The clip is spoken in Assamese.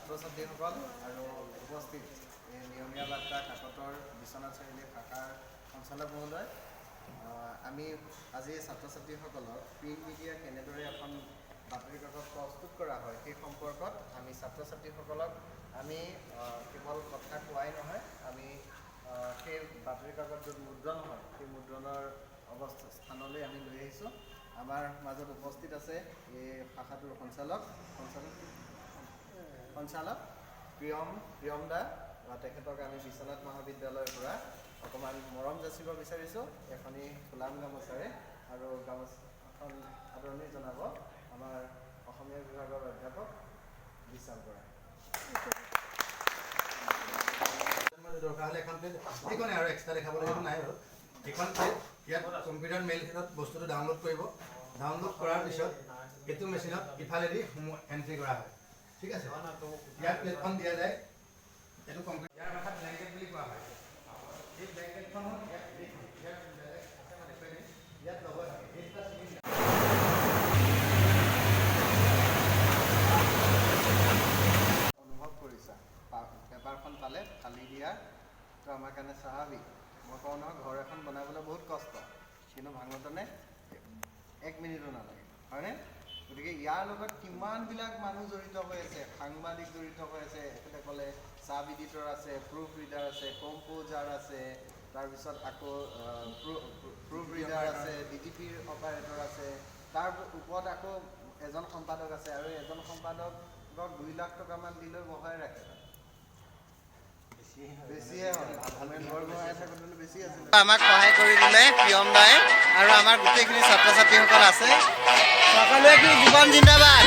ছাত্ৰ ছাত্ৰীসকল আৰু উপস্থিত এই নিয়মীয়া বাৰ্তা কাকতৰ বিশ্বনাথ চাৰিআলি শাখাৰ সঞ্চালক মহোদয়, আমি আজি ছাত্ৰ ছাত্ৰীসকলক প্ৰিণ্ট মিডিয়া কেনেদৰে এখন বাতৰি কাকত প্ৰস্তুত কৰা হয় সেই সম্পৰ্কত আমি ছাত্ৰ ছাত্ৰীসকলক আমি কেৱল কথা কোৱাই নহয়, আমি সেই বাতৰি কাকত য'ত মুদ্ৰণ হয় সেই মুদ্ৰণৰ স্থানলৈ আমি লৈ আহিছোঁ। আমাৰ মাজত উপস্থিত আছে এই শাখাটোৰ সঞ্চালক প্ৰিয়ম দা, তেখেতক আমি বিশ্বনাথ মহাবিদ্যালয়ৰ পৰা অকণমান মৰম যাচিব বিচাৰিছোঁ এখনি ফুলাম গামোচাৰে, আৰু গামোচাখন আদৰণি জনাব আমাৰ অসমীয়া বিভাগৰ অধ্যাপক বিশাল বৰা। দৰকাৰ হ'লে এখন প্লেট এইখনে আৰু এক্সট্ৰা দেখাব লাগিব নাই আৰু এইখন প্লেট ইয়াত কম্পিউটাৰ মেইল ক্ষেত্ৰত বস্তুটো ডাউনলোড কৰিব। ডাউনলোড কৰাৰ পিছত এইটো মেচিনত ইফালেদি এণ্ট্ৰি কৰা হয়। ঠিক আছে, ইয়াত প্লেটখন দিয়া যায়, এইটো কম্পিউটাৰ ইয়াৰ ভাষাত ব্লেংকেট বুলি কোৱা হয়। এই ব্লেংকেটখনত ইয়াত ল'ব অনুভৱ কৰিছা পেপাৰখন পালে ফালি দিয়াটো আমাৰ কাৰণে স্বাভাৱিক। মই কওঁ নহয়, ঘৰ এখন বনাবলৈ বহুত কষ্ট, কিন্তু ভাঙোতেনে 1 মিনিটো নালাগে, হয়নে? গতিকে ইয়াৰ লগত কিমানবিলাক মানুহ জড়িত হৈ আছে, সাংবাদিক জড়িত হৈ আছে। এখেতে ক'লে চাব এডিটৰ আছে, প্ৰুফ ৰিডাৰ আছে, কম্প'জাৰ আছে, তাৰপিছত আকৌ প্ৰুফ ৰিডাৰ আছে, DTPৰ অপাৰেটৰ আছে, তাৰ ওপৰত আকৌ এজন সম্পাদক আছে, আৰু এজন সম্পাদকক 2 লাখ টকামান দিলৈ বহাই ৰাখে। বেছিয়ে হয়, বেছি আছিল। আমাক সহায় কৰি দিলে প্ৰিয়ম দাই, আৰু আমাৰ গোটেইখিনি ছাত্ৰ ছাত্ৰীসকল আছে। সকলোৱে কি জীৱন জিন্দাবাদ।